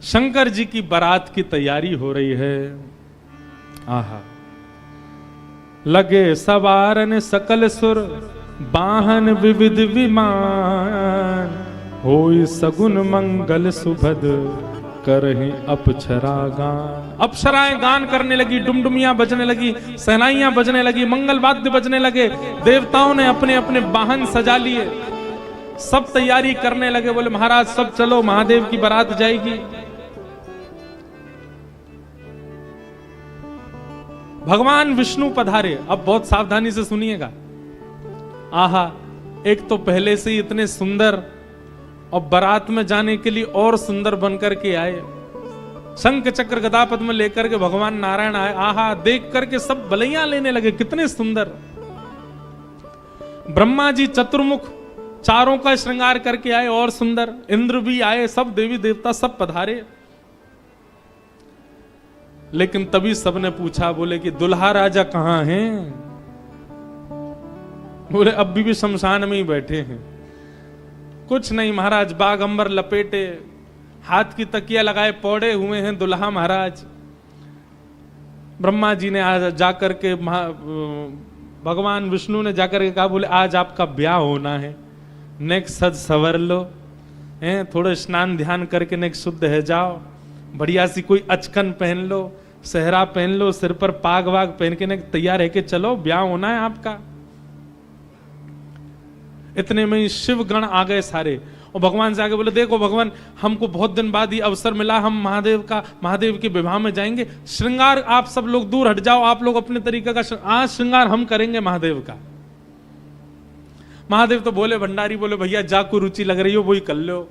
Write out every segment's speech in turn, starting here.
शंकर जी की बारात की तैयारी हो रही है। आहा, लगे सवारन सकल सुर, वाहन विविध विमान, होई सगुन मंगल सुभद, करहि अप्सरा गान। अप्सराएं गान करने लगी, डुमडुमियां बजने लगी, सहनाइयां बजने लगी, मंगल वाद्य बजने लगे। देवताओं ने अपने अपने वाहन सजा लिए, सब तैयारी करने लगे। बोले महाराज सब चलो, महादेव की बारात जाएगी। भगवान विष्णु पधारे। अब बहुत सावधानी से सुनिएगा। आहा, एक तो पहले से ही इतने सुंदर और बारात में जाने के लिए और सुंदर बनकर के आए। शंख चक्र गदा पद्म लेकर के भगवान नारायण आए। आहा, देख करके सब बलैया लेने लगे, कितने सुंदर। ब्रह्मा जी चतुर्मुख, चारों का श्रृंगार करके आए और सुंदर। इंद्र भी आए, सब देवी देवता सब पधारे। लेकिन तभी सबने पूछा, बोले कि दुल्हा राजा कहां हैं? बोले अभी भी शमशान में ही बैठे हैं। कुछ नहीं महाराज, बागंबर लपेटे, हाथ की तकिया लगाए पौड़े हुए हैं दुल्हा महाराज। ब्रह्मा जी ने आज जाकर के, भगवान विष्णु ने जाकर के कहा, बोले आज आपका ब्याह होना है, नेक सज सवर लो, हैं थोड़े स्नान ध्यान करके नेक शुद्ध है जाओ, बढ़िया सी कोई अचकन पहन लो, सेहरा पहन लो, सिर पर पाग वाग पहन के तैयार है कि चलो ब्याह होना है आपका। इतने में ही शिव गण आ गए सारे, और भगवान से आगे बोले देखो भगवान, हमको बहुत दिन बाद ये अवसर मिला, हम महादेव के विवाह में जाएंगे। श्रृंगार आप सब लोग दूर हट जाओ, आप लोग अपने तरीके का आज श्रृंगार हम करेंगे महादेव का। महादेव तो बोले, भंडारी बोले भैया जा को रुचि लग रही हो वही कर लो।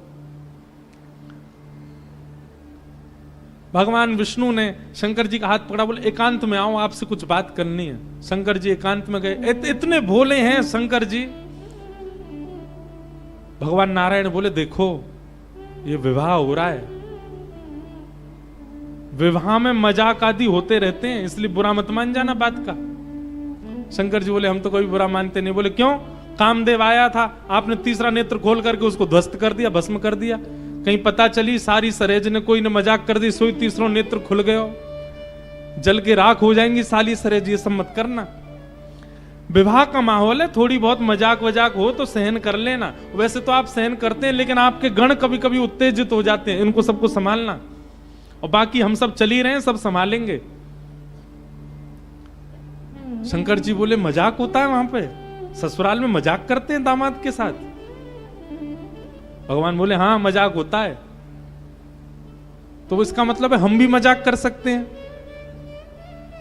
भगवान विष्णु ने शंकर जी का हाथ पकड़ा, बोले एकांत में आओ, आपसे कुछ बात करनी है। शंकर जी एकांत में गए। इतने भोले हैं शंकर जी। भगवान नारायण बोले देखो ये विवाह हो रहा है, विवाह में मजाक आदि होते रहते हैं, इसलिए बुरा मत मान जाना बात का। शंकर जी बोले हम तो कभी बुरा मानते नहीं। बोले क्यों? कामदेव आया था, आपने तीसरा नेत्र खोल करके उसको ध्वस्त कर दिया, भस्म कर दिया। कहीं पता चली सारी सरेज ने कोई ने मजाक कर दी, सोई तीसरा नेत्र खुल गयो, जल के राख हो जाएंगी साली सरेज। ये सब मत करना। विवाह का माहौल है, थोड़ी बहुत मजाक वजाक हो तो सहन कर लेना। वैसे तो आप सहन करते हैं, लेकिन आपके गण कभी कभी उत्तेजित हो जाते हैं, इनको सबको संभालना। और बाकी हम सब चल ही रहे हैं, सब संभालेंगे। शंकर जी बोले मजाक होता है वहां पे? ससुराल में मजाक करते हैं दामाद के साथ? भगवान बोले हाँ मजाक होता है। तो इसका मतलब है हम भी मजाक कर सकते हैं।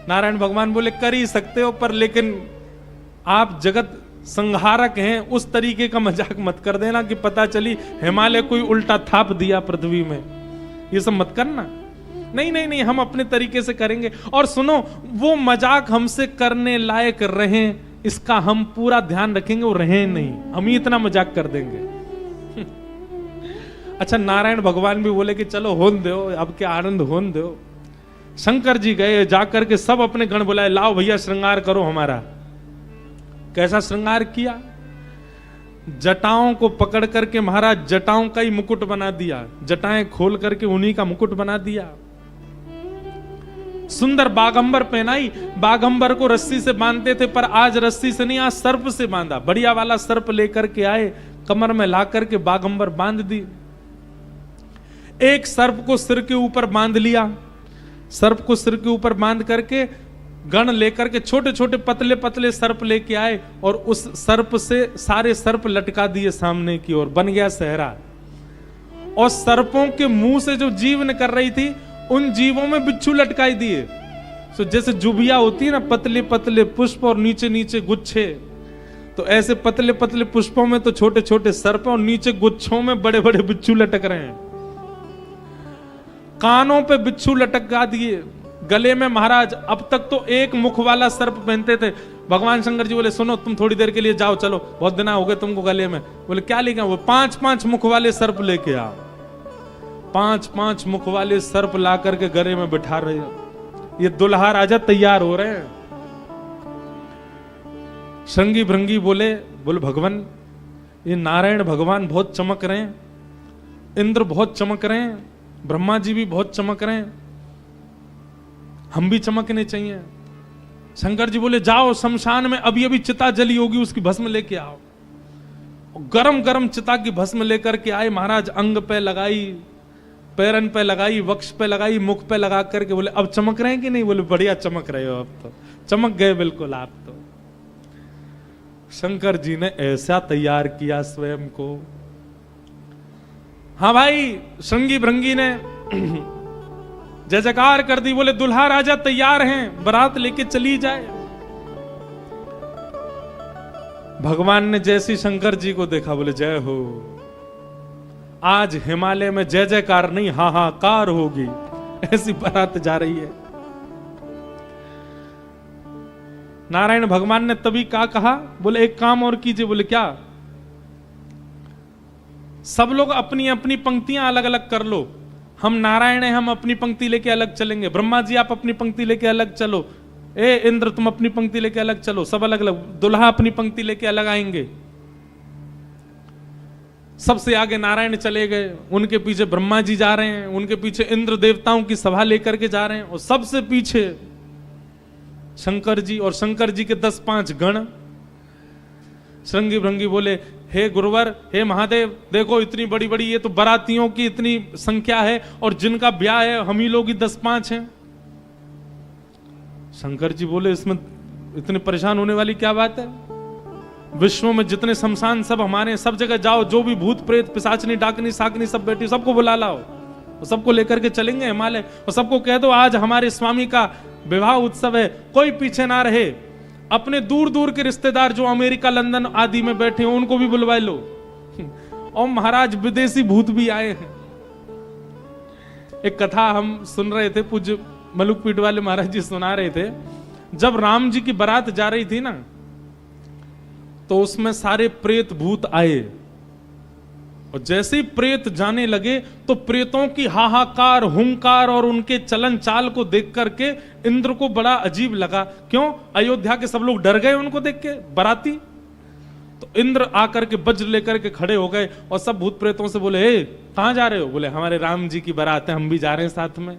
नारायण भगवान बोले कर ही सकते हो, पर लेकिन आप जगत संहारक हैं, उस तरीके का मजाक मत कर देना कि पता चली हिमालय कोई उल्टा थाप दिया पृथ्वी में। ये सब मत करना। नहीं नहीं नहीं, हम अपने तरीके से करेंगे। और सुनो, वो मजाक हमसे करने लायक रहें, इसका हम पूरा ध्यान रखेंगे। वो रहें नहीं, हम ही इतना मजाक कर देंगे। अच्छा, नारायण भगवान भी बोले कि चलो होन दो, अब क्या आनंद होन दो। शंकर जी गए, जाकर के सब अपने गण बुलाए, लाओ भैया श्रृंगार करो हमारा। कैसा श्रृंगार किया? जटाओं को पकड़ करके महाराज जटाओं का ही मुकुट बना दिया, जटाएं खोल करके उन्हीं का मुकुट बना दिया। सुंदर बागंबर पहनाई। बागंबर को रस्सी से बांधते थे, पर आज रस्सी से नहीं, आज सर्प से बांधा। बढ़िया वाला सर्प लेकर के आए, कमर में ला करके बागंबर बांध दी। एक सर्प को सिर के ऊपर बांध लिया। सर्प को सिर के ऊपर बांध करके गण लेकर के छोटे छोटे पतले पतले सर्प लेके आए, और उस सर्प से सारे सर्प लटका दिए सामने की ओर, बन गया सहरा। और सर्पों के मुंह से जो जीव निकल रही थी, उन जीवों में बिच्छू लटकाई दिए। तो जैसे जुबिया होती है ना, पतले पतले पुष्प और नीचे नीचे गुच्छे, तो ऐसे पतले पतले पुष्पों में तो छोटे छोटे सर्प, और नीचे गुच्छों में बड़े बड़े बिच्छू लटक रहे हैं। कानों पे बिच्छू लटका दिए, गले में महाराज अब तक तो एक मुख वाला सर्प पहनते थे। भगवान शंकर जी बोले सुनो, तुम थोड़ी देर के लिए जाओ, चलो बहुत दिन हो गए तुमको गले में। बोले क्या लेके आओ? वो 5-5 मुख वाले सर्प लेके आओ। 5-5 मुख वाले सर्प ला करके गले में बिठा रहे हो। ये दुल्हा राजा तैयार हो रहे हैं। श्रृंगी भृंगी बोले भगवान, ये नारायण भगवान बहुत चमक रहे हैं, इंद्र बहुत चमक रहे हैं, ब्रह्मा जी भी बहुत चमक रहे हैं, हम भी चमकने चाहिए। शंकर जी बोले जाओ शमशान में अभी अभी चिता जली होगी, उसकी भस्म लेके आओ। गरम गरम चिता की भस्म लेकर के आए महाराज, अंग पे लगाई, पैरन पे लगाई, वक्ष पे लगाई, मुख पे लगा करके बोले अब चमक रहे हैं कि नहीं? बोले बढ़िया चमक रहे हो, अब तो चमक गए बिल्कुल आप तो। शंकर जी ने ऐसा तैयार किया स्वयं को। हाँ भाई, श्रृंगी भृंगी ने जय जयकार कर दी, बोले दुल्हा राजा तैयार हैं, बारात लेके चली जाए। भगवान ने जैसी शंकर जी को देखा बोले जय हो, आज हिमालय में जय जयकार नहीं हाहाकार होगी, ऐसी बारात जा रही है। नारायण भगवान ने तभी क्या कहा, बोले एक काम और कीजिए। बोले क्या? सब लोग अपनी अपनी पंक्तियां अलग अलग कर लो, हम नारायण हैं, हम अपनी पंक्ति लेके अलग चलेंगे। ब्रह्मा जी आप अपनी पंक्ति लेके अलग चलो, ए इंद्र तुम अपनी पंक्ति लेके अलग चलो, सब अलग अलग। दुल्हा अपनी पंक्ति लेके अलग आएंगे। सबसे आगे नारायण चले गए, उनके पीछे ब्रह्मा जी जा रहे हैं, उनके पीछे इंद्र देवताओं की सभा लेकर के जा रहे हैं, और सबसे पीछे शंकर जी, और शंकर जी के 10-5 गण। श्रृंगी भृंगी बोले हे गुरुवर, हे महादेव, देखो इतनी बड़ी बड़ी ये तो बारातियों की इतनी संख्या है, और जिनका ब्याह है हम ही लोग ही 10-5 हैं। शंकर जी बोले इसमें इतने परेशान होने वाली क्या बात है? विश्व में जितने शमशान सब हमारे, सब जगह जाओ, जो भी भूत प्रेत पिशाचनी डाकनी साकनी सब बैठी, सबको बुला लाओ, और सबको लेकर के चलेंगे हिमालय, और सबको कह दो आज हमारे स्वामी का विवाह उत्सव है, कोई पीछे ना रहे। अपने दूर दूर के रिश्तेदार जो अमेरिका लंदन आदि में बैठे हैं उनको भी बुलवा लो। और महाराज विदेशी भूत भी आए हैं। एक कथा हम सुन रहे थे, पूज्य मलुकपीठ वाले महाराज जी सुना रहे थे। जब राम जी की बारात जा रही थी ना, तो उसमें सारे प्रेत भूत आए, और जैसे ही प्रेत जाने लगे तो प्रेतों की हाहाकार, हुंकार और उनके चलन चाल को देख करके इंद्र को बड़ा अजीब लगा। क्यों? अयोध्या के सब लोग डर गए उनको देख के, बाराती। तो इंद्र आकर के वज्र लेकर के खड़े हो गए, और सब भूत प्रेतों से बोले हे कहां जा रहे हो? बोले हमारे राम जी की बारात है, हम भी जा रहे हैं साथ में।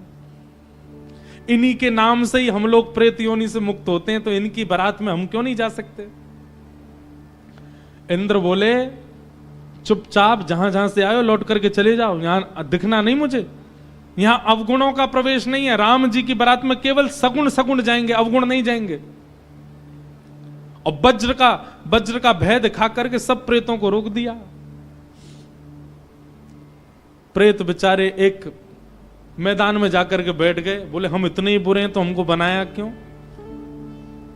इन्हीं के नाम से ही हम लोग प्रेत योनि से मुक्त होते हैं, तो इनकी बारात में हम क्यों नहीं जा सकते? इंद्र बोले चुपचाप जहां जहां से आए लौट करके चले जाओ, यहां दिखना नहीं मुझे। यहां अवगुणों का प्रवेश नहीं है। राम जी की बारात में केवल सगुण सगुण जाएंगे, अवगुण नहीं जाएंगे। और वज्र का भय दिखा करके सब प्रेतों को रोक दिया। प्रेत बेचारे एक मैदान में जाकर के बैठ गए, बोले हम इतने ही बुरे हैं तो हमको बनाया क्यों?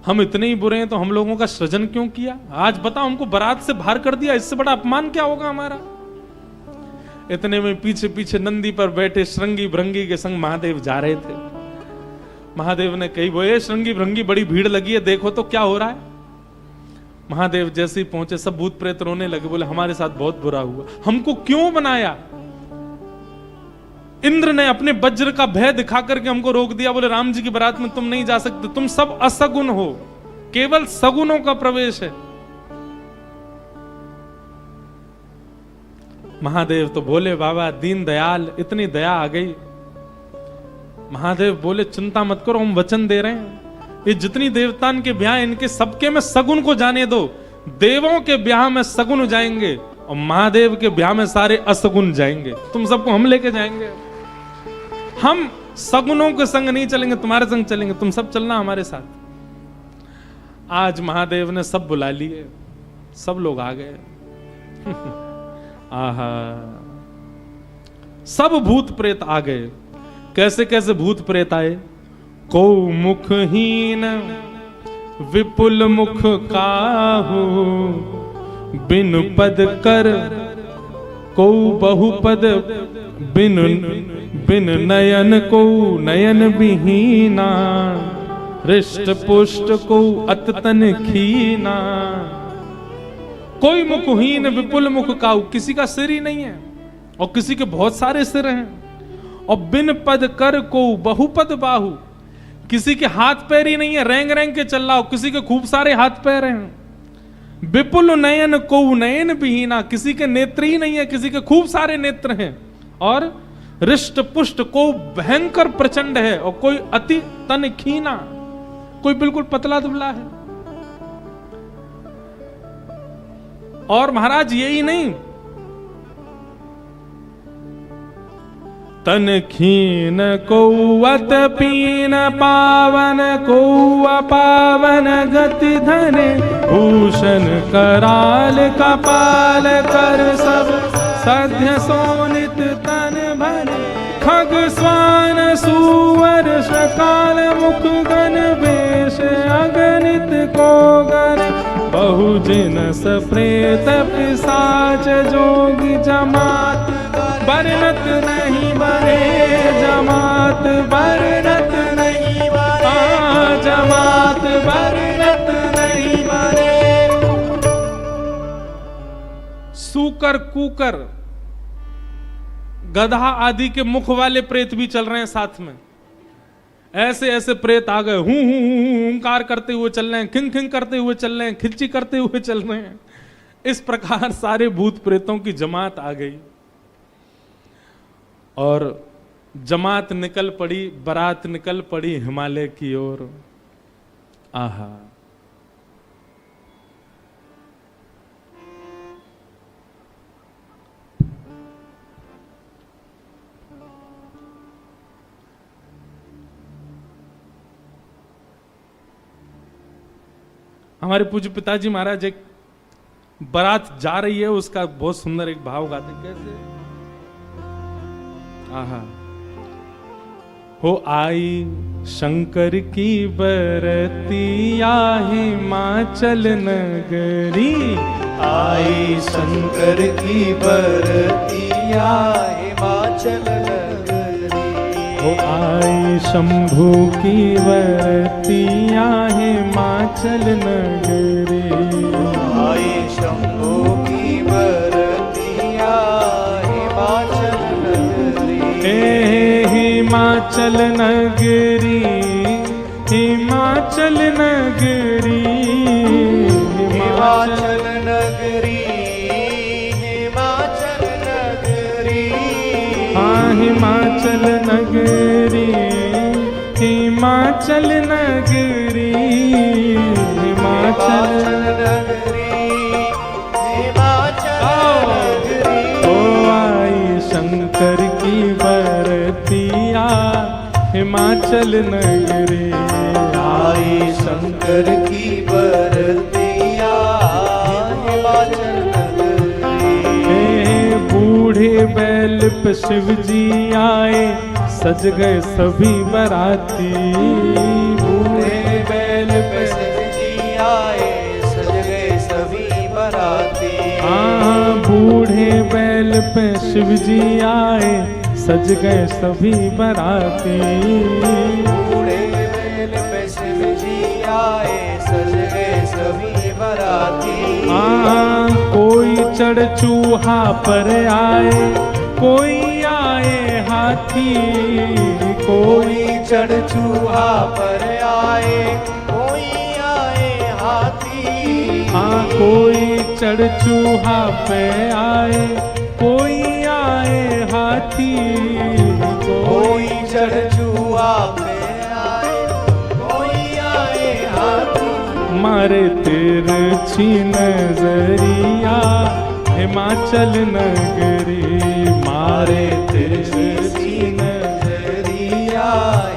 हम इतने ही बुरे हैं तो हम लोगों का सृजन क्यों किया? आज बताओ, हमको बारात से बाहर कर दिया, इससे बड़ा अपमान क्या होगा हमारा? इतने में पीछे पीछे नंदी पर बैठे श्रृंगी भृंगी के संग महादेव जा रहे थे। महादेव ने कही बोले श्रृंगी भृंगी बड़ी भीड़ लगी है, देखो तो क्या हो रहा है। महादेव जैसे ही पहुंचे सब भूत प्रेत रोने लगे, बोले हमारे साथ बहुत बुरा हुआ, हमको क्यों बनाया? इंद्र ने अपने वज्र का भय दिखा करके हमको रोक दिया। बोले राम जी की बारात में तुम नहीं जा सकते, तुम सब असगुण हो, केवल सगुणों का प्रवेश है। महादेव तो बोले बाबा दीन दयाल, इतनी दया आ गई। महादेव बोले चिंता मत करो, हम वचन दे रहे हैं, ये जितनी देवतान के ब्याह इनके सबके में सगुण को जाने दो। देवों के ब्याह में सगुण जाएंगे और महादेव के ब्याह में सारे असगुण जाएंगे। तुम सबको हम लेके जाएंगे, हम सगुणों के संग नहीं चलेंगे, तुम्हारे संग चलेंगे, तुम सब चलना हमारे साथ। आज महादेव ने सब बुला लिए, सब लोग आ गए। आहा, सब भूत प्रेत आ गए। कैसे कैसे भूत प्रेत आए? को मुखहीन विपुल मुख काहू, बिन पद कर को बहुपद, बिन नयन को नयन विहीना, हृष्ट पुष्ट को अततन खीना। कोई मुखहीन विपुल मुख काहू, किसी का सिर ही नहीं है और किसी के बहुत सारे सिर हैं। और बिन पद कर को बहुपद बाहु, किसी के हाथ पैर ही नहीं है, रेंग रेंग के चल रहा हो, किसी के खूब सारे हाथ पैर हैं। विपुल नयन को नयन विहीना, किसी के नेत्र ही नहीं है, किसी के खूब सारे नेत्र हैं। और रिष्ट पुष्ट, को भयंकर प्रचंड है और कोई अति तन खीना, कोई बिल्कुल पतला दुबला है। और महाराज यही नहीं, तन खीन कौवत पीन पावन, कौआ पावन गति धने, भूषण कराल कपाल कर सब सध्य सोनित तन भरे, खग स्वान सुवर सकाल मुख गण वेश अगणित को गर, बहुजिनस प्रेत पिशाच जोगी जमात, बरनत नहीं बरे जमात, बरनत नहीं बरे जमात, बरनत नहीं बरे। सूकर कूकर गधा आदि के मुख वाले प्रेत भी चल रहे हैं साथ में। ऐसे ऐसे प्रेत आ गए, हूं हुंकार करते हुए चल रहे हैं, खिंग खिंग करते हुए चल रहे हैं, खिल्ची करते हुए चल रहे हैं। इस प्रकार सारे भूत प्रेतों की जमात आ गई और जमात निकल पड़ी, बारात निकल पड़ी हिमालय की ओर। आहा, हमारे पूज्य पिताजी महाराज एक बारात जा रही है, उसका बहुत सुंदर एक भाव गाते हैं। कैसे? आहा, हो आई शंकर की बरतिया हिमाचल नगरी, आई शंकर की बरतिया हिमाचल नगरी, हो आई शंभू की बरतिया हिमाचल नगरी, आई शंभू की बरतिया हिमाचल नगरी, हिमाचल नगरी, हिमाचल नगरी, हिमाचल नगरी, हिमाचल नगरी, हाँ हिमाचल नगरी, हिमाचल नगरी, हिमाचल नगरी, हिमाचल नगरी। ओ आई शंकर की बरतिया हिमाचल नगरी, आई शंकर की बरतिया हिमाचल नगरी, बूढ़े बैल पे शिव जी आए, सज गए सभी बराती, बूढ़े बैल पे शिव जी आए, सज गए सभी बराती, हाँ बूढ़े बैल पे शिव जी आए, सज गए सभी बराती, बूढ़े बैल पे शिव जी आए, सज गए सभी बराती, हाँ कोई चढ़ चूहा पर आए, कोई आए हाथी, कोई चढ़ चूहा पर आए, कोई आए हाथी, हाँ कोई चढ़ चूहा पे आए, कोई आए हाथी, कोई चढ़ चूहा पे आए, कोई आए हाथी, मारे तिरछी नजरिया हिमाचल नगरी, मारे तिरछी नजरिया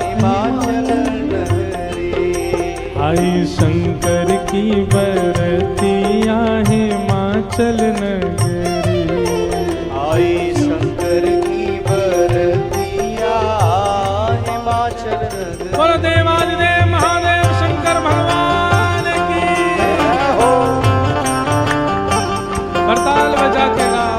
हिमाचल नगरी, आई शंकर की बरतिया हिमाचल नगरी, आई शंकर की बरतिया हिमाचल नगरी। बोलो देवादिदेव महादेव शंकर भगवान की, हो करताल बजा के गाओ।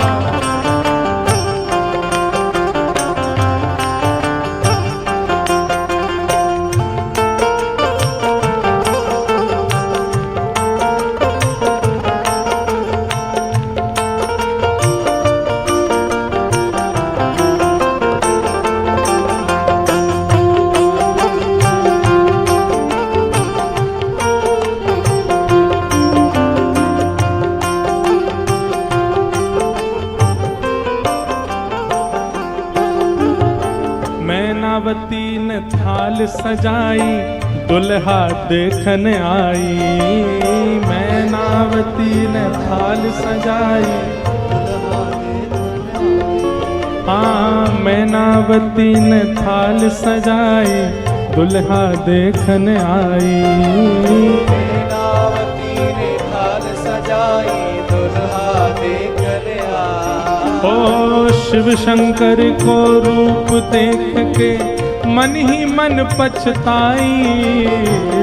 मैनावती ने थाल सजाई, दुल्हा देखन आई। मैनावती ने थाल सजाई, हाँ मैनावती ने थाल सजाई, दुल्हा देखन आई। मैनावती ने थाल सजाई, दुल्हा देखन आई। ओ शिव शंकर को रूप देख के मन ही मन पछताई।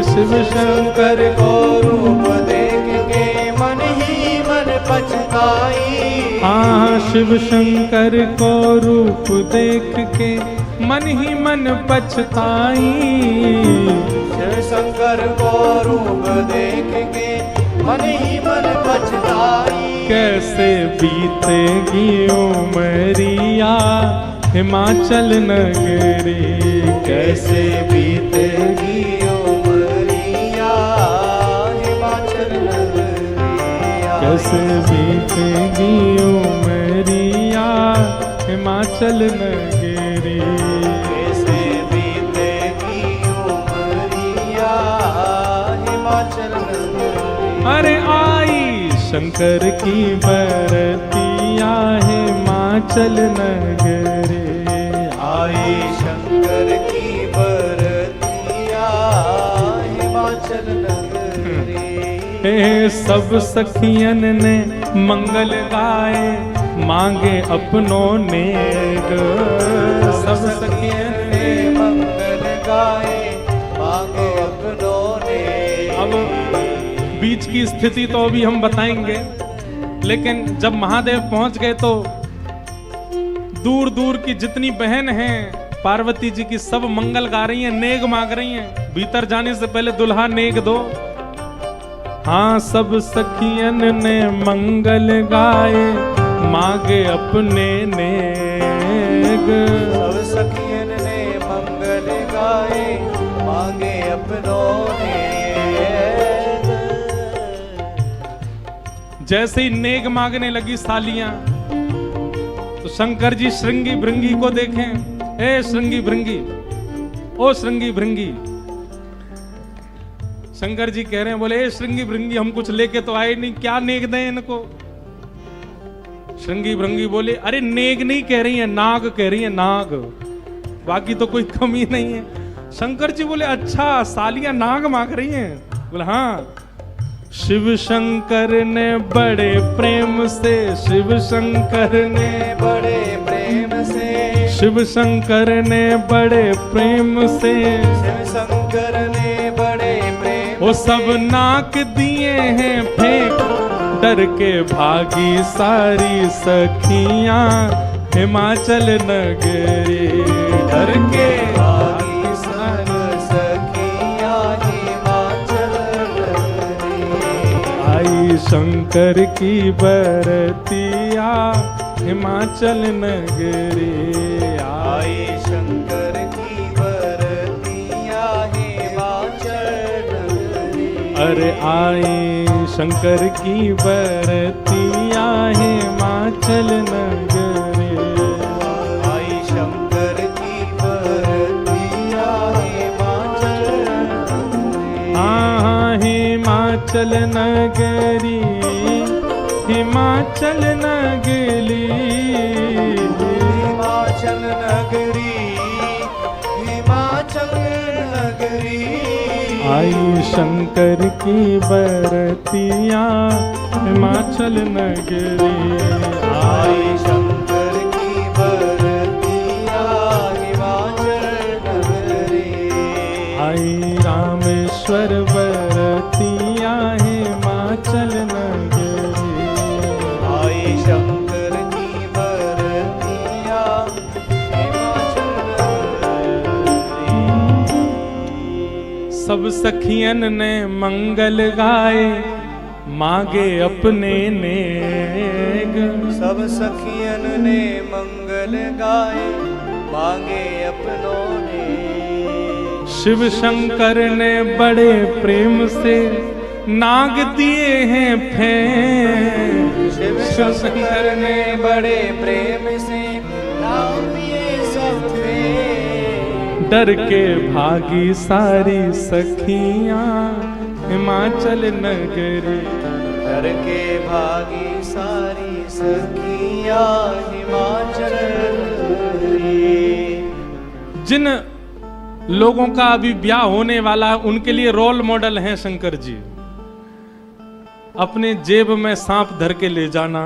शिव शंकर को रूप देख के मन ही मन पछताई। हाँ शिव शंकर को रूप देख के मन ही मन पछताई। शिव शंकर को रूप देख के मन ही मन पछताई। कैसे बीतेगी उमरिया हिमाचल नगरी, कैसे बीतेगी उमरिया हिमाचल नगरिया। कैसे बीतेगी उमरिया हिमाचल नगरी। कैसे बीतेगी उमरिया हिमाचल नगरी। अरे आई शंकर की बरतिया हिमाचल नगरी। आई शंकर की बरतिया हिमाचल नगरी। हे सब सखियन ने मंगल गाए, मांगे अपनों नेग। सब सखियन ने मंगल गाए, मांगे अपनों ने। अब बीच की स्थिति तो अभी हम बताएंगे, लेकिन जब महादेव पहुंच गए तो दूर दूर की जितनी बहन हैं पार्वती जी की सब मंगल गा रही हैं, नेग मांग रही हैं। भीतर जाने से पहले दुल्हा नेग दो। हाँ सब सखियन ने मंगल गाए, मांगे अपने नेग। सब सखियन ने मंगल गाए, मांगे अपनों ने। जैसे ही नेग मांगने लगी सालियां, तो शंकर जी श्रृंगी भृंगी को देखें। ए श्रृंगी भृंगी, ओ श्रृंगी भृंगी। शंकर जी कह रहे हैं, बोले ए श्रृंगी भृंगी हम कुछ लेके तो आए नहीं, क्या नेग दें इनको। श्रृंगी भृंगी बोले अरे नेग नहीं कह रही है, नाग कह रही है, नाग, बाकी तो कोई कमी नहीं है। शंकर जी बोले अच्छा सालियां नाग मांग रही हैं। बोले हाँ। शिव शंकर ने बड़े प्रेम से, शिव शंकर ने बड़े प्रेम से, शिव शंकर ने बड़े प्रेम से, शिव शंकर ने बड़े प्रेम वो सब नाक दिए हैं फेंक, डर के भागी सारी सखियां हिमाचल नगरी। डर के भागी सारी सखियां हिमाचल नगरी। आई शंकर की बरतिया हिमाचल नगरी। आई शंकर की बरतिया हिमाचल नगरी। अरे आई शंकर की बरतिया हिमाचल नगरी। आई शंकर की बरतिया हिमाचल नगरी। हाँ हिमाचल नगरी, हिमाचल नगरी, हिमाचल नगरी, हिमाचल नगरी। आई शंकर की बरतिया हिमाचल नगरी। आई शंकर की बरतिया हिमाचल नगरी। आई रामेश्वर बरतिया हिमाचल नगरी। आई शंकर की बरतिया हिमाचल नगरी। सब सखियन ने मंगल गाए, मांगे अपने नेग। सब सखियन ने मंगल गाए, मांगे अपनों ने। शिव शंकर ने बड़े प्रेम से नाग दिए हैं फेंक। शिव शंकर ने बड़े प्रेम से नाम दिए सब पे। डर के भागी सारी सखियां हिमाचल नगरी। डर के भागी सारी सखियां हिमाचल नगरी। जिन लोगों का अभी ब्याह होने वाला है उनके लिए रोल मॉडल हैं शंकर जी। अपने जेब में सांप धर के ले जाना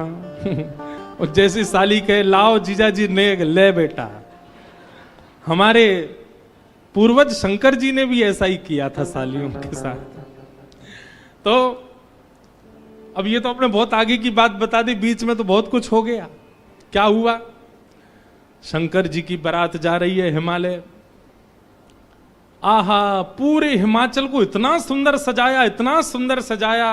और जैसी साली कहे लाओ जीजा जी ने ले बेटा। हमारे पूर्वज शंकर जी ने भी ऐसा ही किया था सालियों के साथ। तो अब ये तो आपने बहुत आगे की बात बता दी, बीच में तो बहुत कुछ हो गया। क्या हुआ? शंकर जी की बारात जा रही है हिमालय। आहा, पूरे हिमाचल को इतना सुंदर सजाया, इतना सुंदर सजाया।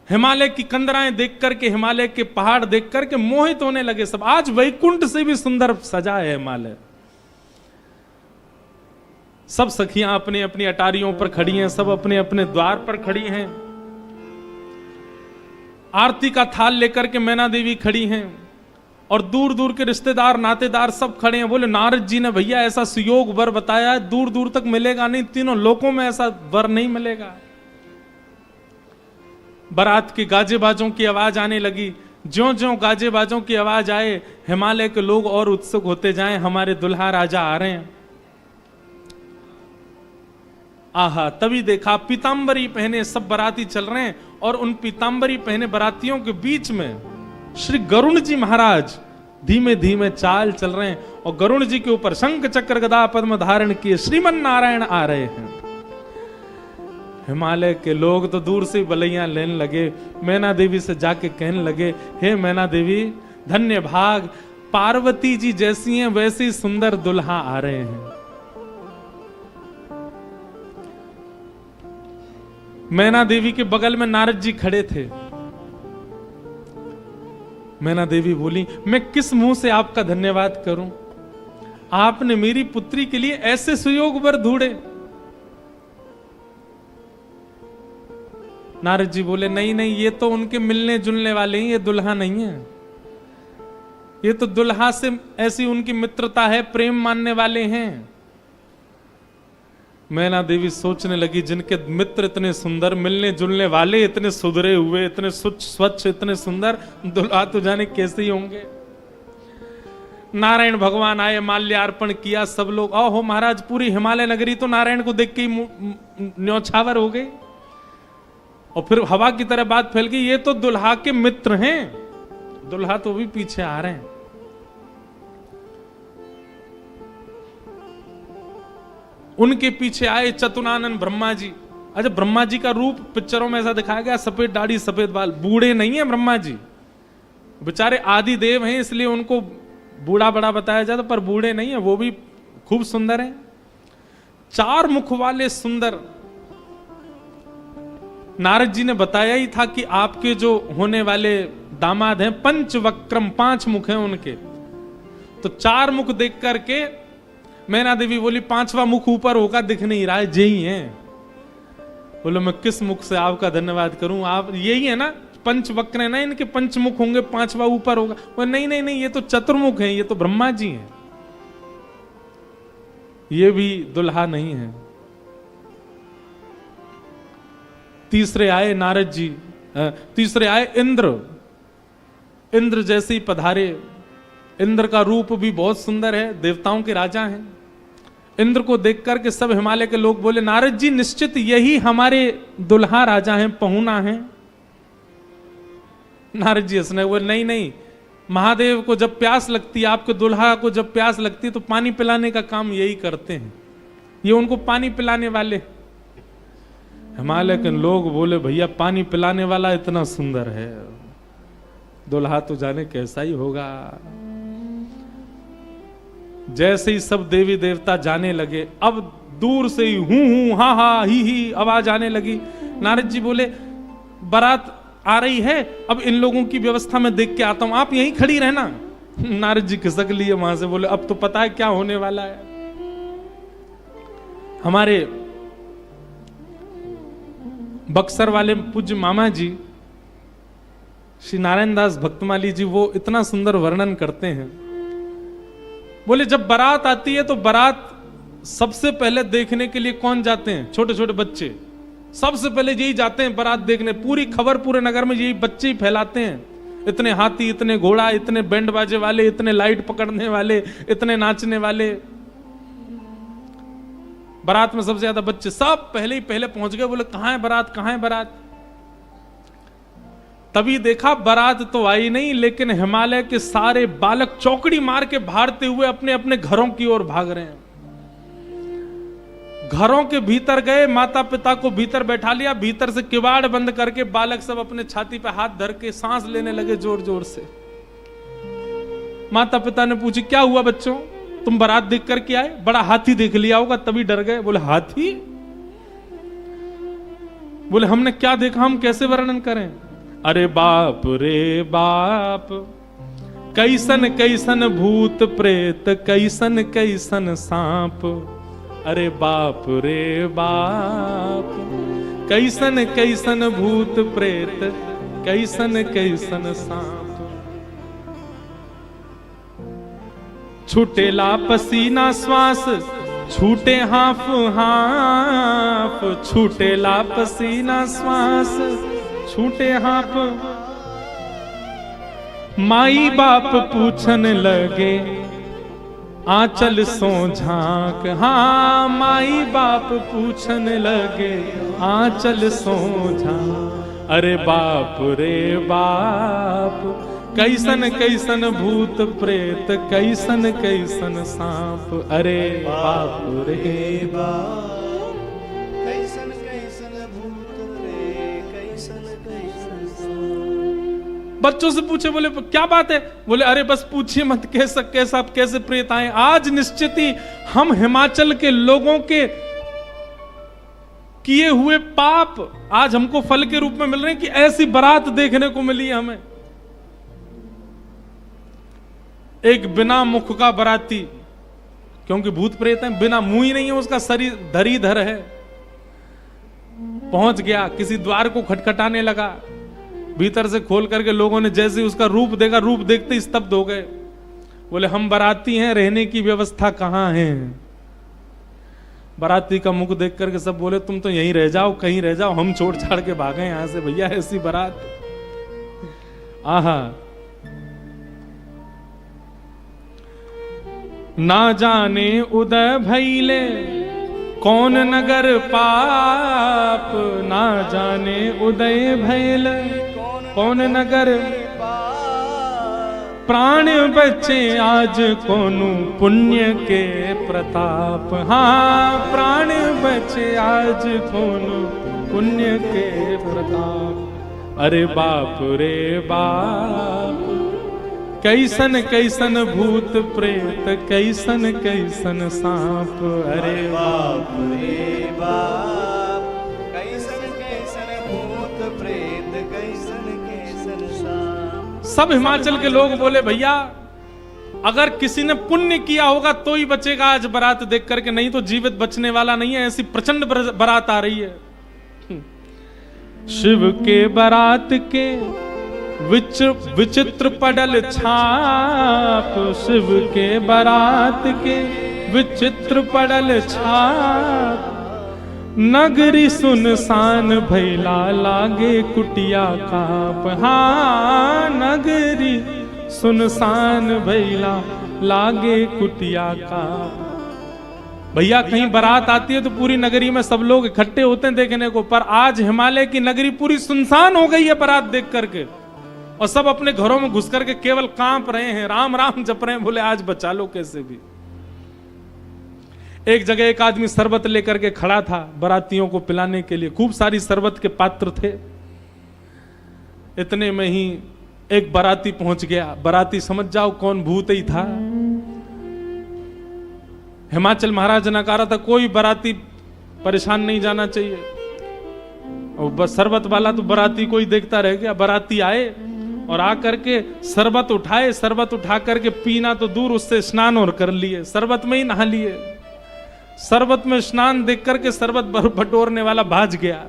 हिमालय की कंदराएं देख करके, हिमालय के पहाड़ देख करके मोहित होने लगे सब। आज वैकुंठ से भी सुंदर सजा है हिमालय। सब सखियां अपनी अपनी अटारियों पर खड़ी हैं, सब अपने अपने द्वार पर खड़ी हैं। आरती का थाल लेकर के मैना देवी खड़ी हैं और दूर दूर के रिश्तेदार नातेदार सब खड़े हैं। बोले नारद जी ने भैया ऐसा सुयोग वर बताया है, दूर दूर तक मिलेगा नहीं, तीनों लोकों में ऐसा वर नहीं मिलेगा। बारात के गाजे बाजों की आवाज आने लगी। ज्यों ज्यों गाजे बाजों की आवाज आए, हिमालय के लोग और उत्सुक होते जाएं, हमारे दुल्हा राजा आ रहे हैं। आहा, तभी देखा पीतांबरी पहने सब बाराती चल रहे हैं और उन पीतांबरी पहने बारातियों के बीच में श्री गरुण जी महाराज धीमे धीमे चाल चल रहे हैं और गरुण जी के ऊपर शंख चक्र गदा पद्म धारण किए श्रीमन नारायण आ रहे हैं। हिमालय के लोग तो दूर से बलैया लेने लगे। मैना देवी से जाके कहने लगे, हे मैना देवी धन्य भाग, पार्वती जी जैसी हैं वैसी सुंदर दुल्हा आ रहे हैं। मैना देवी के बगल में नारद जी खड़े थे। मैना देवी बोली, मैं किस मुंह से आपका धन्यवाद करूं? आपने मेरी पुत्री के लिए ऐसे सुयोग वर ढूंढे। नारद जी बोले, नहीं नहीं, ये तो उनके मिलने जुलने वाले हैं, ये दुल्हा नहीं है। ये तो दुल्हा से ऐसी उनकी मित्रता है, प्रेम मानने वाले हैं। मैना देवी सोचने लगी, जिनके मित्र इतने सुंदर, मिलने जुलने वाले इतने सुधरे हुए, इतने स्वच्छ, इतने सुंदर, दुल्हा तो जाने कैसे ही होंगे। नारायण भगवान आए, माल्यार्पण किया, सब लोग ओहो महाराज, पूरी हिमालय नगरी तो नारायण को देख के ही न्यौछावर हो गई। और फिर हवा की तरह बात फैल गई, ये तो दुल्हा के मित्र हैं। दुल्हा तो भी पीछे आ रहे हैं। उनके पीछे आए चतुरानन ब्रह्मा जी। अच्छा, ब्रह्मा जी का रूप पिक्चरों में ऐसा दिखाया गया, सफेद दाढ़ी सफेद बाल, बूढ़े नहीं है ब्रह्मा जी, बेचारे आदि देव हैं, इसलिए उनको बूढ़ा बड़ा बताया जाता, पर बूढ़े नहीं है, वो भी खूब सुंदर हैं। 4 मुख वाले सुंदर। नारद जी ने बताया ही था कि आपके जो होने वाले दामाद हैं पंचवक्रम, 5 मुख हैं उनके। तो 4 मुख देख करके मैना देवी बोली, 5वां मुख ऊपर होगा, दिख नहीं रहा है, यही है। बोलो, मैं किस मुख से आपका धन्यवाद करूं? आप यही है ना, पंचवक्र है ना, इनके 5 मुख होंगे, 5वां ऊपर होगा। वो नहीं नहीं नहीं, ये तो चतुर्मुख हैं, ये तो ब्रह्मा जी हैं, ये भी दुल्हा नहीं है। तीसरे आए नारद जी, तीसरे आए इंद्र। इंद्र जैसे ही पधारे। इंद्र का रूप भी बहुत सुंदर है, देवताओं के राजा हैं। इंद्र को देख करके सब हिमालय के लोग बोले, नारद जी निश्चित यही हमारे दुल्हा राजा हैं, पहुना हैं। नारद जी हंसने बोले, नहीं नहीं, महादेव को जब प्यास लगती है, आपके दुल्हा को जब प्यास लगती है तो पानी पिलाने का काम यही करते हैं, ये उनको पानी पिलाने वाले। हिमालय के लोग बोले, भैया पानी पिलाने वाला इतना सुंदर है, दुल्हा तो जाने कैसा ही होगा। जैसे ही सब देवी देवता जाने लगे, अब दूर से ही हूं हा हा ही आवाज आने लगी। नारद जी बोले, बारात आ रही है, अब इन लोगों की व्यवस्था में देख के आता हूं, आप यहीं खड़ी रहना। नारद जी खिसक लिए वहां से, बोले अब तो पता है क्या होने वाला है। हमारे बक्सर वाले पूज्य मामा जी श्री नारायण दास भक्तमाली जी, वो इतना सुंदर वर्णन करते हैं। बोले जब बारात आती है तो बारात सबसे पहले देखने के लिए कौन जाते हैं? छोटे छोटे बच्चे सबसे पहले यही जाते हैं बारात देखने। पूरी खबर पूरे नगर में यही बच्चे ही फैलाते हैं। इतने हाथी, इतने घोड़ा, इतने बैंड बाजे वाले, इतने लाइट पकड़ने वाले, इतने नाचने वाले। बारात में सबसे ज्यादा बच्चे, सब पहले ही पहले पहुंच गए। बोले कहां है बारात, कहां है बारात? तभी देखा बारात तो आई नहीं, लेकिन हिमालय के सारे बालक चौकड़ी मार के भागते हुए अपने अपने घरों की ओर भाग रहे हैं। घरों के भीतर गए, माता पिता को भीतर बैठा लिया, भीतर से किवाड़ बंद करके बालक सब अपने छाती पे हाथ धर के सांस लेने लगे जोर जोर से। माता पिता ने पूछी क्या हुआ बच्चों, तुम बारात देख करके आए? बड़ा हाथी देख लिया होगा तभी डर गए। बोले हाथी? बोले हमने क्या देखा, हम कैसे वर्णन करें? अरे बाप रे बाप, कैसन कैसन भूत प्रेत, कैसन कैसन सांप। अरे बाप रे बाप, कैसन कैसन भूत प्रेत, कैसन कैसन सांप। छूटेला पसीना श्वास, छूटे हाफ हाफ। छूटेला पसीना श्वास, छूटे हाफ। माई बाप पूछन लगे, आंचल सो झांक। हाँ माई बाप पूछन लगे, आंचल सो झांक। अरे बाप रे बाप, कैसन कैसन भूत प्रेत, कैसन कैसन सांप। अरे बाप रे बाप, कैसन कैसन भूत प्रेत, कैसन कैसन सांप। बच्चों से पूछे, बोले क्या बात है? बोले अरे बस पूछिए मत, कैसे प्रेत आए। आज निश्चित ही हम हिमाचल के लोगों के किए हुए पाप आज हमको फल के रूप में मिल रहे हैं कि ऐसी बारात देखने को मिली हमें। एक बिना मुख का बाराती, क्योंकि भूत प्रेत है, बिना मुंह ही नहीं है, उसका शरीर धरीधर है, पहुंच गया, किसी द्वार को खटखटाने लगा। भीतर से खोल करके लोगों ने जैसे उसका रूप देखा, रूप देखते ही स्तब्ध हो गए। बोले हम बाराती हैं, रहने की व्यवस्था कहां है? बाराती का मुख देख करके सब बोले तुम तो यहीं रह जाओ, कहीं रह जाओ, हम छोड़ छाड़ के भागे यहां से भैया, ऐसी बारात। आहा, ना जाने उदय भैले कौन नगर पाप। ना जाने उदय भैले कौन नगर, प्राण बचे आज कोनु पुण्य के प्रताप। हाँ प्राण बचे आज कोनु पुण्य के प्रताप। अरे बाप रे बाप, कैसन कैसन भूत प्रेत, कैसन कैसन सांप। अरे बाप रे बाप, कैसन कैसन भूत प्रेत, कैसन कैसन सांप। सब हिमाचल के लोग बोले भैया अगर किसी ने पुण्य किया होगा तो ही बचेगा आज बारात देख करके, नहीं तो जीवित बचने वाला नहीं है। ऐसी प्रचंड बारात आ रही है। शिव के बारात के विचित्र पडल छाप। शिव के बारात के विचित्र पडल छाप। नगरी सुनसान भैला लागे कुटिया काप। हाँ नगरी सुनसान भैला लागे कुटिया काप। भैया कहीं बारात आती है तो पूरी नगरी में सब लोग इकट्ठे होते हैं देखने को, पर आज हिमालय की नगरी पूरी सुनसान हो गई है बारात देख करके, और सब अपने घरों में घुस करके केवल कांप रहे हैं, राम राम जप रहे हैं। बोले आज बचा लो कैसे भी। एक जगह एक आदमी शरबत लेकर के खड़ा था बारातियों को पिलाने के लिए, खूब सारी शरबत के पात्र थे। इतने में ही एक बाराती पहुंच गया। बाराती समझ जाओ कौन भूत ही था। हिमाचल महाराज ने कहा था कोई बाराती परेशान नहीं जाना चाहिए, और बस शरबत वाला तो बाराती कोई देखता रह गया। बाराती आए और आकर के शरबत उठाए, शरबत उठा करके पीना तो दूर, उससे स्नान और कर लिए, शरबत में ही नहा लिए। शरबत में स्नान देख करके शरबत बटोरने वाला भाज गया।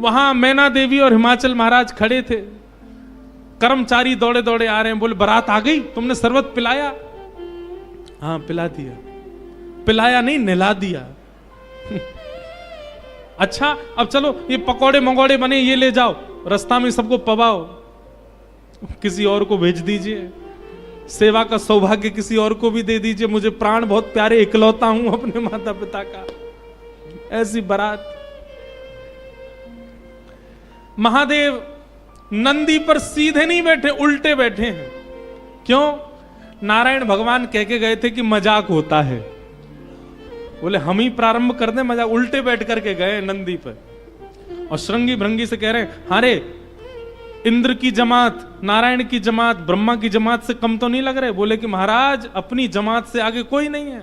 वहां मैना देवी और हिमाचल महाराज खड़े थे। कर्मचारी दौड़े दौड़े आ रहे हैं, बोले बारात आ गई, तुमने शरबत पिलाया? हाँ पिला दिया, पिलाया नहीं, नहला दिया। अच्छा अब चलो ये पकौड़े मंगौड़े बने, ये ले जाओ, रास्ता में सबको पवाओ, किसी और को भेज दीजिए, सेवा का सौभाग्य किसी और को भी दे दीजिए, मुझे प्राण बहुत प्यारे, इकलौता हूं अपने माता पिता का। ऐसी बारात। महादेव नंदी पर सीधे नहीं बैठे, उल्टे बैठे हैं। क्यों? नारायण भगवान कह के गए थे कि मजाक होता है, बोले हम ही प्रारंभ कर दें मजाक, उल्टे बैठ करके गए नंदी पर। और श्रृंगी भृंगी से कह रहे हैं, हारे इंद्र की जमात, नारायण की जमात, ब्रह्मा की जमात से कम तो नहीं लग रहे? बोले कि महाराज अपनी जमात से आगे कोई नहीं है,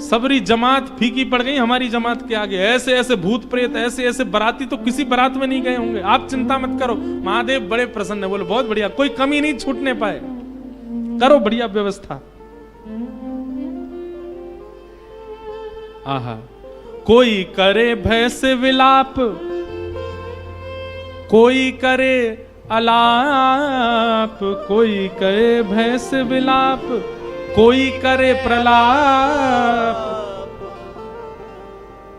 सबरी जमात फीकी पड़ गई हमारी जमात के आगे। ऐसे ऐसे भूत प्रेत, ऐसे ऐसे बराती तो किसी बारात में नहीं गए होंगे, आप चिंता मत करो। महादेव बड़े प्रसन्न है, बोले बहुत बढ़िया, कोई कमी नहीं छूटने पाए, करो बढ़िया व्यवस्था। आहा, कोई करे भय से विलाप, कोई करे अलाप, कोई करे भय से विलाप, कोई करे प्रलाप,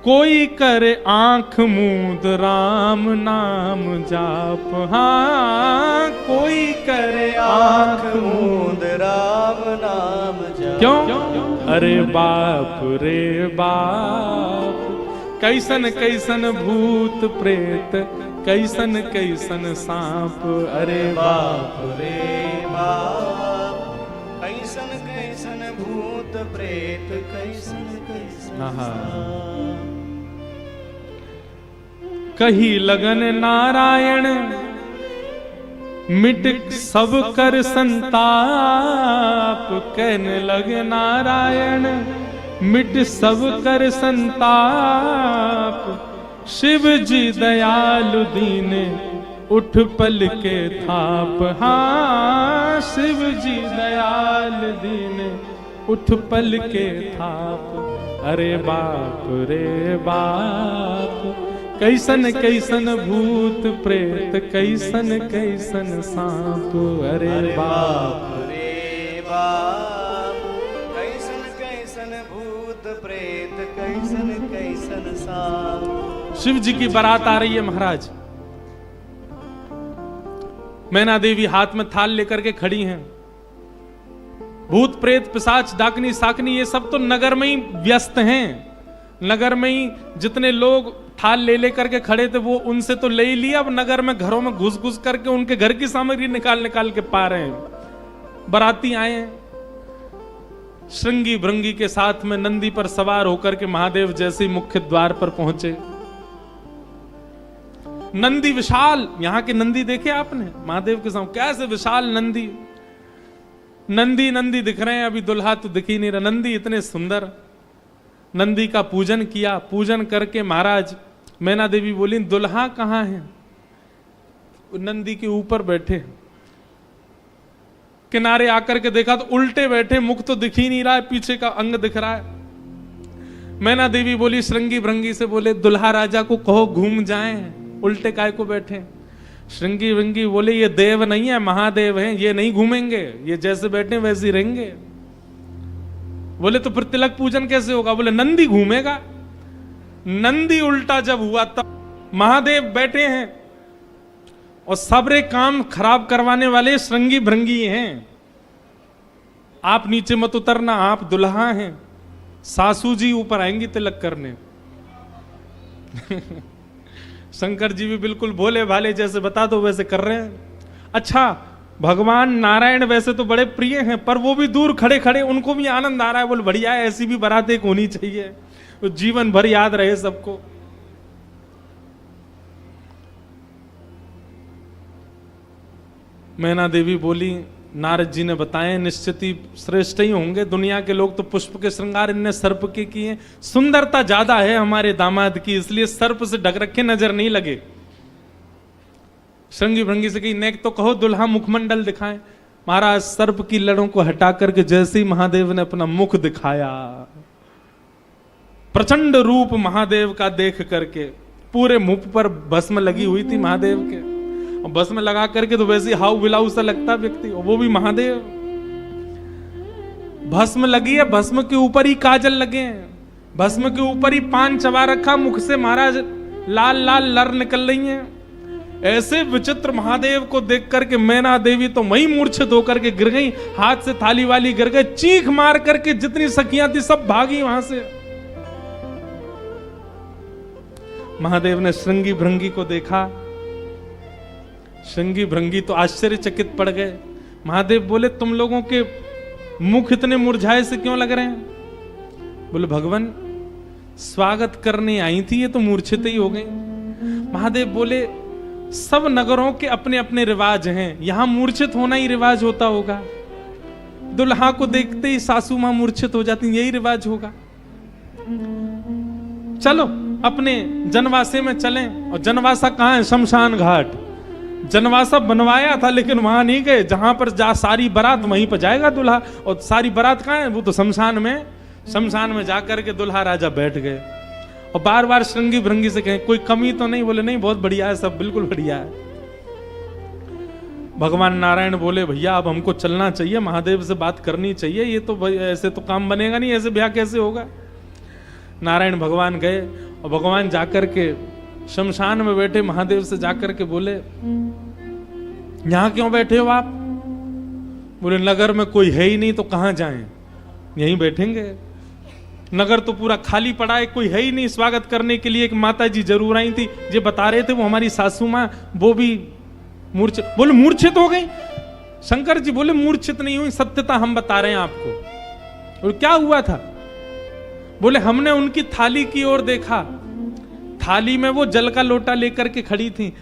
कोई करे आंख मूंद राम नाम जाप। हाँ, कोई करे आंख मूंद राम नाम जाप। क्यों? अरे बाप रे बाप, कैसन कैसन भूत प्रेत, कैसन कैसन सांप। अरे बाप रे बाप, कैसन कैसन भूत प्रेत, कैसन कैसन सांप। कही लगन नारायण, मिट सब कर संताप। कहने लगे नारायण, मिट सब कर संताप। शिव जी दयालु दीने, उठ पल के थाप। हाँ, शिव जी दयाल दीने, उठ पल के थाप। अरे बाप रे बाप, कैसन कैसन भूत प्रेत, कैसन कैसन सांप। अरे बाप रे बाप, कैसन कैसन भूत प्रेत, कैसन कैसन सांप। शिव जी की बारात आ रही है महाराज। मैना देवी हाथ में थाल लेकर के खड़ी हैं। भूत प्रेत पिशाच डाकनी साकनी ये सब तो नगर में ही व्यस्त हैं। नगर में ही जितने लोग थाल ले लेकर के खड़े थे वो उनसे तो ले ही लिया, अब नगर में घरों में घुस घुस करके उनके घर की सामग्री निकाल निकाल के पा रहे हैं। बाराती आए हैं, श्रृंगी भृंगी के साथ में नंदी पर सवार होकर के महादेव जैसे ही मुख्य द्वार पर पहुंचे। नंदी विशाल, यहां के नंदी देखे आपने महादेव के सामने कैसे विशाल नंदी, नंदी नंदी दिख रहे हैं, अभी दुल्हा तो दिख ही नहीं रहा। नंदी इतने सुंदर, नंदी का पूजन किया। पूजन करके महाराज मैना देवी बोली दुल्हा कहां है? नंदी के ऊपर बैठे, किनारे आकर के देखा तो उल्टे बैठे, मुख तो दिख ही नहीं रहा है, पीछे का अंग दिख रहा है। मैना देवी बोली श्रृंगी भृंगी से, बोले दुल्हा राजा को कहो घूम जाएं, उल्टे काय को बैठे। श्रृंगी भृंगी बोले ये देव नहीं है, महादेव हैं, ये नहीं घूमेंगे, ये जैसे बैठे वैसे ही रहेंगे। बोले तो फिर तिलक पूजन कैसे होगा? बोले नंदी घूमेगा। नंदी उल्टा जब हुआ तब महादेव बैठे हैं और सबरे काम खराब करवाने वाले श्रृंगी भृंगी हैं। आप नीचे मत उतरना, आप दुल्हा हैं, सासू जी ऊपर आएंगी तिलक करने। शंकर जी भी बिल्कुल भोले भाले, जैसे बता दो वैसे कर रहे हैं। अच्छा, भगवान नारायण वैसे तो बड़े प्रिय हैं, पर वो भी दूर खड़े खड़े उनको भी आनंद आ रहा है। बोले बढ़िया है, ऐसी भी बारात एक होनी चाहिए, तो जीवन भर याद रहे सबको। मैना देवी बोली नारद जी ने बताए निश्चित ही श्रेष्ठ ही होंगे, दुनिया के लोग तो पुष्प के श्रृंगार इनने सर्प के किए, सुंदरता ज्यादा है हमारे दामाद की, इसलिए सर्प से ढक रखे नजर नहीं लगे। श्रृंगी भृंगी से कही नेक तो कहो दुल्हा मुखमंडल दिखाएं। महाराज सर्प की लड़ों को हटा करके जैसे ही महादेव ने अपना मुख दिखाया, प्रचंड रूप महादेव का देख करके पूरे मुख पर भस्म लगी हुई थी महादेव के, और भस्म लगा करके तो वैसे हाउ बिलाऊ सा लगता व्यक्ति, और वो भी महादेव। भस्म लगी है, भस्म के ऊपर ही काजल लगे हैं, भस्म के ऊपर ही पान चबा रखा, मुख से महाराज लाल लाल लर निकल रही हैं। ऐसे विचित्र महादेव को देख करके मैना देवी तो वही मूर्छित होकर के गिर गई, हाथ से थाली वाली गिर गई, चीख मार करके जितनी सखियां थी सब भागी वहां से। महादेव ने श्रृंगी भृंगी को देखा, श्रृंगी भृंगी तो आश्चर्यचकित पड़ गए। महादेव बोले तुम लोगों के मुख इतने मुरझाए से क्यों लग रहे हैं? बोले भगवान स्वागत करने आई थी, ये तो मूर्छित ही हो गई। महादेव बोले सब नगरों के अपने अपने रिवाज हैं, यहां मूर्छित होना ही रिवाज होता होगा। दुल्हा को देखते ही सासू मां मूर्छित हो जाती, यही रिवाज होगा। चलो अपने जनवासे में चलें। और जनवासा कहां है? शमशान घाट। जनवासा बनवाया था लेकिन वहां नहीं गए, जहां पर जा सारी बारात वहीं पर जाएगा दूल्हा। और सारी बारात कहां है? वो तो शमशान में। शमशान में जाकर के दूल्हा राजा बैठ गए और बार बार श्रृंगी भृंगी से कहें कोई कमी तो नहीं? बोले नहीं, बहुत बढ़िया है, सब बिल्कुल बढ़िया है। भगवान नारायण बोले भैया अब हमको चलना चाहिए, महादेव से बात करनी चाहिए, ये तो ऐसे तो काम बनेगा नहीं, ऐसे ब्याह कैसे होगा। नारायण भगवान गए और भगवान जाकर के शमशान में बैठे महादेव से जाकर के बोले यहां क्यों बैठे हो आप? बोले नगर में कोई है ही नहीं तो कहां जाएं, यहीं बैठेंगे। नगर तो पूरा खाली पड़ा है, कोई है ही नहीं स्वागत करने के लिए। एक माता जी जरूर आई थी, ये बता रहे थे वो हमारी सासू मां, वो भी मूर्छित। बोले मूर्छित हो गई? शंकर जी बोले मूर्छित नहीं हुई, सत्यता हम बता रहे हैं आपको। और क्या हुआ था? बोले हमने उनकी थाली की ओर देखा, थाली में वो जल का लोटा लेकर के खड़ी थी।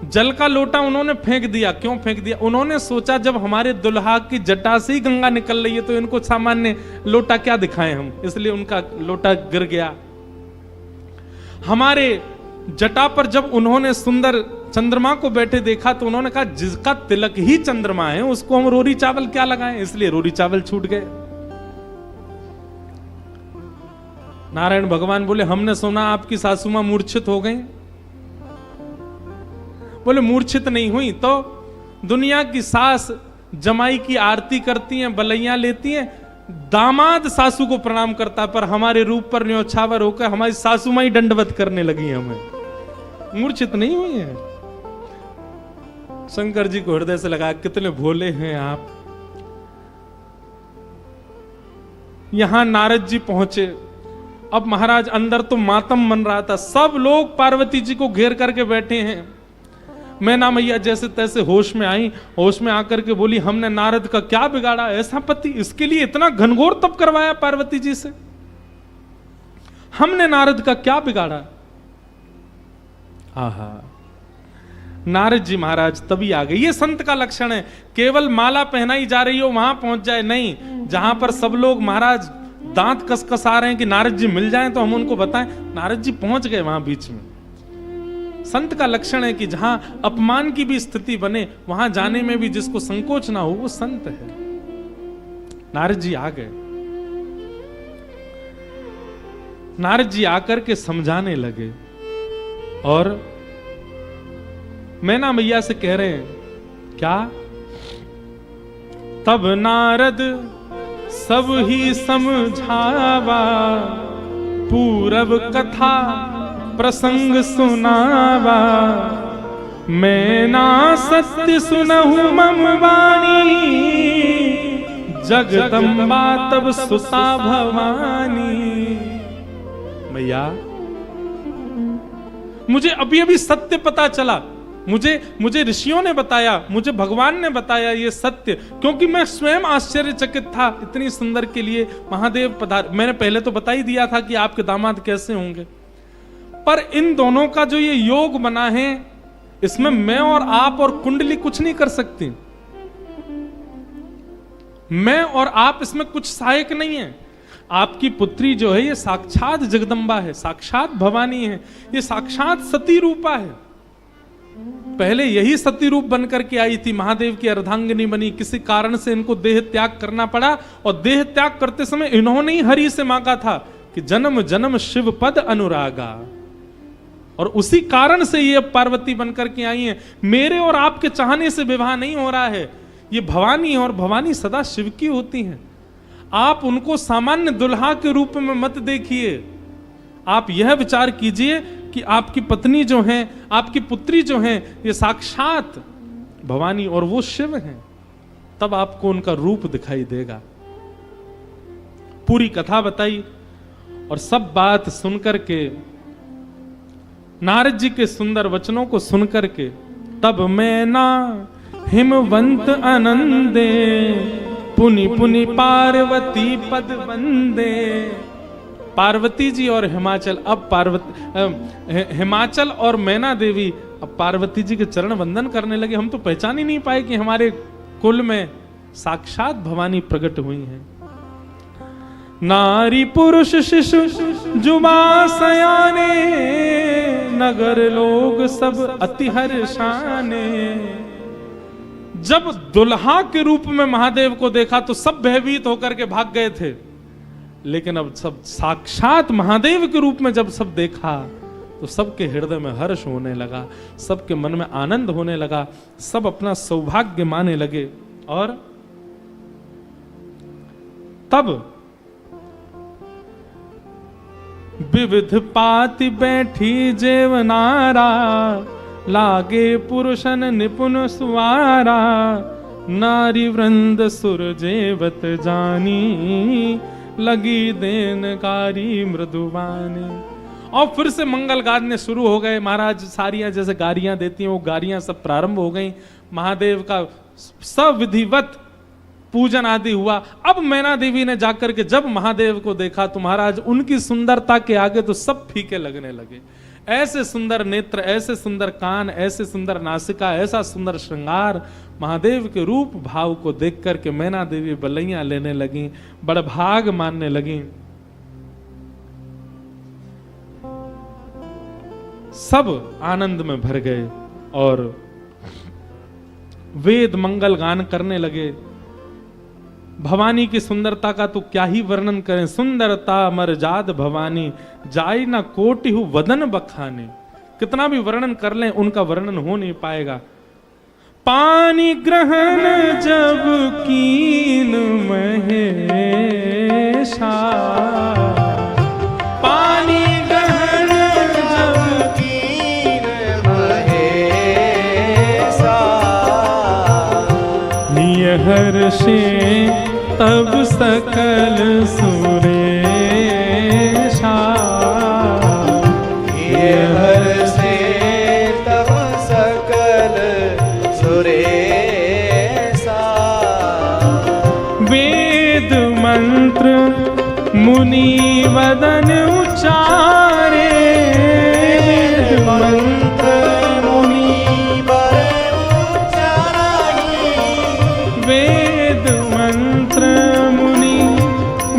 जल का लोटा उन्होंने फेंक दिया। क्यों फेंक दिया? उन्होंने सोचा जब हमारे दुल्हा की जटा से ही गंगा निकल रही है तो इनको सामान्य लोटा क्या दिखाएं हम, इसलिए उनका लोटा गिर गया। हमारे जटा पर जब उन्होंने सुंदर चंद्रमा को बैठे देखा तो उन्होंने कहा जिसका तिलक ही चंद्रमा है उसको हम रोरी चावल क्या लगाएं, इसलिए रोरी चावल छूट गए। नारायण भगवान बोले हमने सुना आपकी सासू मां मूर्छित हो गई। बोले मूर्छित नहीं हुई तो दुनिया की सास जमाई की आरती करती हैं, बलैया लेती हैं, दामाद सासू को प्रणाम करता, पर हमारे रूप पर न्योछावर होकर हमारी सासू मां ही दंडवत करने लगी हमें, मूर्छित नहीं हुई है। शंकर जी को हृदय से लगा कितने भोले हैं आप। यहां नारद जी पहुंचे। अब महाराज अंदर तो मातम मन रहा था, सब लोग पार्वती जी को घेर करके बैठे हैं। मैना मैया जैसे तैसे होश में आई, होश में आकर के बोली हमने नारद का क्या बिगाड़ा, ऐसा पति, इसके लिए इतना घनघोर तप करवाया पार्वती जी से, हमने नारद का क्या बिगाड़ा। आहा, नारद जी महाराज तभी आ गए। ये संत का लक्षण है, केवल माला पहनाई जा रही हो वहां पहुंच जाए नहीं, जहां पर सब लोग महाराज दांत कसकसा रहे हैं कि नारद जी मिल जाएं तो हम उनको बताएं, नारद जी पहुंच गए वहां बीच में। संत का लक्षण है कि जहां अपमान की भी स्थिति बने वहां जाने में भी जिसको संकोच ना हो वो संत है। नारद जी आ गए। नारद जी आकर के समझाने लगे और मैना मैया से कह रहे हैं क्या? तब नारद सब ही समझावा, पूरब कथा प्रसंग सुनावा, मैना सत्य सुनहु मम वाणी, जगदम्बा तब सुता भवानी। मैया मुझे अभी अभी सत्य पता चला, मुझे ऋषियों ने बताया, मुझे भगवान ने बताया ये सत्य, क्योंकि मैं स्वयं आश्चर्यचकित था। इतनी सुंदर के लिए महादेव पधार। मैंने पहले तो बता ही दिया था कि आपके दामाद कैसे होंगे, पर इन दोनों का जो ये योग बना है इसमें मैं और आप और कुंडली कुछ नहीं कर सकती। मैं और आप इसमें कुछ सहायक नहीं है। आपकी पुत्री जो है ये साक्षात जगदम्बा है, साक्षात भवानी है, ये साक्षात सती रूपा है। पहले यही सती रूप बनकर के आई थी, महादेव की अर्धांगिनी बनी, किसी कारण से इनको देह त्याग करना पड़ा और देह त्याग करते समय इन्होंने ही हरि से मांगा था कि जन्म जन्म शिव पद अनुरागा, और उसी कारण से ये पार्वती बनकर के आई हैं। मेरे और आपके चाहने से विवाह नहीं हो रहा है, ये भवानी है और भवानी सदा शिव की होती हैं। आप उनको सामान्य दुल्हा के रूप में मत देखिए। आप यह विचार कीजिए कि आपकी पत्नी जो हैं, आपकी पुत्री जो हैं, ये साक्षात भवानी और वो शिव हैं। तब आपको उनका रूप दिखाई देगा। पूरी कथा बताई और सब बात सुनकर के, नारद जी के सुंदर वचनों को सुनकर के, तब मैना हिमवंत आनंदे, पुनि पुनि पार्वती पद वंदे। पार्वती जी और हिमाचल, अब हिमाचल और मैना देवी अब पार्वती जी के चरण वंदन करने लगे। हम तो पहचान ही नहीं पाए कि हमारे कुल में साक्षात भवानी प्रकट हुई हैं। नारी पुरुष शिशु जुबा सयाने, नगर लोग सब अति हर्षाने। जब दुल्हा के रूप में महादेव को देखा तो सब भयभीत होकर के भाग गए थे, लेकिन अब सब साक्षात महादेव के रूप में जब सब देखा तो सबके हृदय में हर्ष होने लगा, सबके मन में आनंद होने लगा, सब अपना सौभाग्य माने लगे। और तब विविध पाति बैठी जेवनारा, लागे पुरुषन निपुण सुवारा। नारी वृंद सुर जेवत जानी, लगी देनकारी मृदुवानी। और फिर से मंगल गाने शुरू हो गए। महाराज सारियां जैसे गारियां देती हैं, वो गारियां सब प्रारंभ हो गई। महादेव का सविधिवत पूजन आदि हुआ। अब मैना देवी ने जाकर के जब महादेव को देखा तो महाराज उनकी सुंदरता के आगे तो सब फीके लगने लगे। ऐसे सुंदर नेत्र, ऐसे सुंदर कान, ऐसे सुंदर नासिका, ऐसा सुंदर श्रृंगार, महादेव के रूप भाव को देख करके मैना देवी बलैया लेने लगी, बड़भाग मानने लगी। सब आनंद में भर गए और वेद मंगल गान करने लगे। भवानी की सुंदरता का तो क्या ही वर्णन करें। सुंदरता मरजाद भवानी, जाई ना कोटिहु वदन बखाने। कितना भी वर्णन कर लें उनका वर्णन हो नहीं पाएगा। पानी ग्रहण जब कीन महेशा, पानी ग्रहण जब कीन महेशा। हर्षे तब सकल सुरेशा, ये हर्षे तब सकल सुरेशा। वेद मंत्र मुनि वदन उच्चारे, वेद मंत्र मुनि वर उच्चाराहि। वेद मंत्र मुनि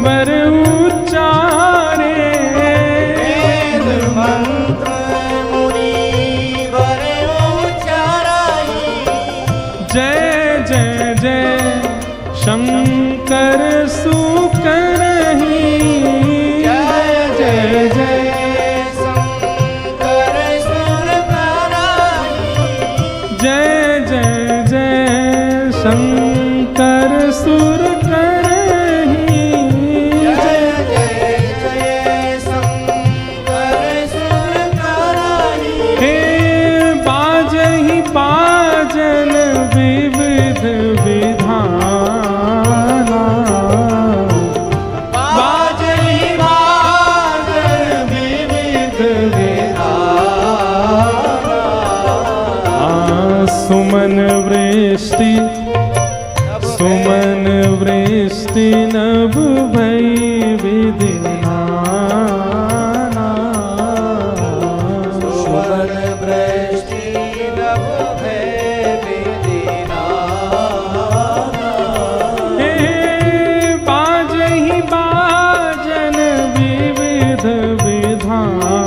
वर उच्चारे, वेद मंत्र मुनि वर उच्चाराहि। जय जय जय शंकर सुकरहि, जय जय जय शंकर सुर कराहि। जय जय जय शंकर सुर करहि। जय जय जय शंकर सुर कराहि। हे बाजहि बाजन विविध विधाना, बाजहि बाजन विविध विधाना। सुमन वृष्टि सुमन वृष्टि नभ भई विधिनाना। सुमन वृष्टि नभ भय विधिनाना। हे बाजहि बाजन विविध विधाना,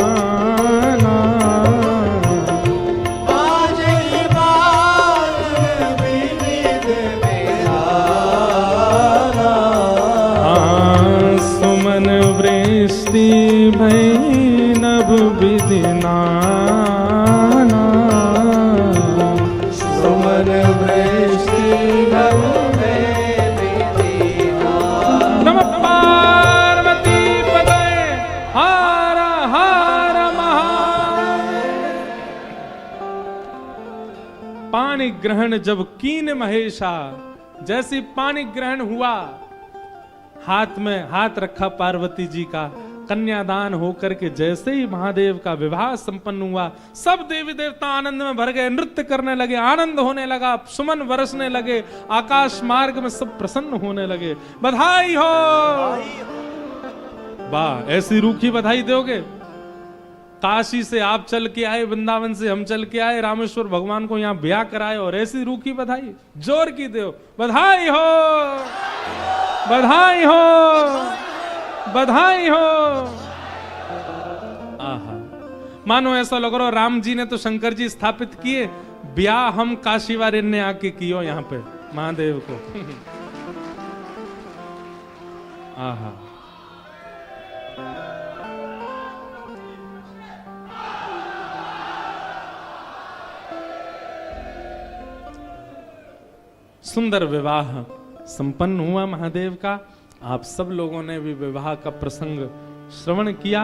बाजहि बाजन विविध विधाना। सुमन वृष्टि भई नभ विधिनाना। सुमन वृष्टि नभ भय विधिनाना। नमः ग्रहण जब कीन महेशा, जैसी पानी ग्रहण हुआ, हाथ में हाथ रखा पार्वती जी का, कन्यादान होकर के जैसे ही महादेव का विवाह संपन्न हुआ, सब देवी देवता आनंद में भर गए, नृत्य करने लगे, आनंद होने लगा, सुमन बरसने लगे, आकाश मार्ग में सब प्रसन्न होने लगे। बधाई हो। वाह, ऐसी रूखी बधाई दोगे? काशी से आप चल के आए, वृंदावन से हम चल के आए, रामेश्वर भगवान को यहाँ ब्याह कराए और ऐसी रूखी बधाई जोर की दो। बधाई हो, बधाई हो, बधाई हो। आहा, मानो ऐसा लग रहा राम जी ने तो शंकर जी स्थापित किए, ब्याह हम काशी वाले ने आके कियो यहाँ पे महादेव को। आहा, सुंदर विवाह संपन्न हुआ महादेव का। आप सब लोगों ने भी विवाह का प्रसंग श्रवण किया।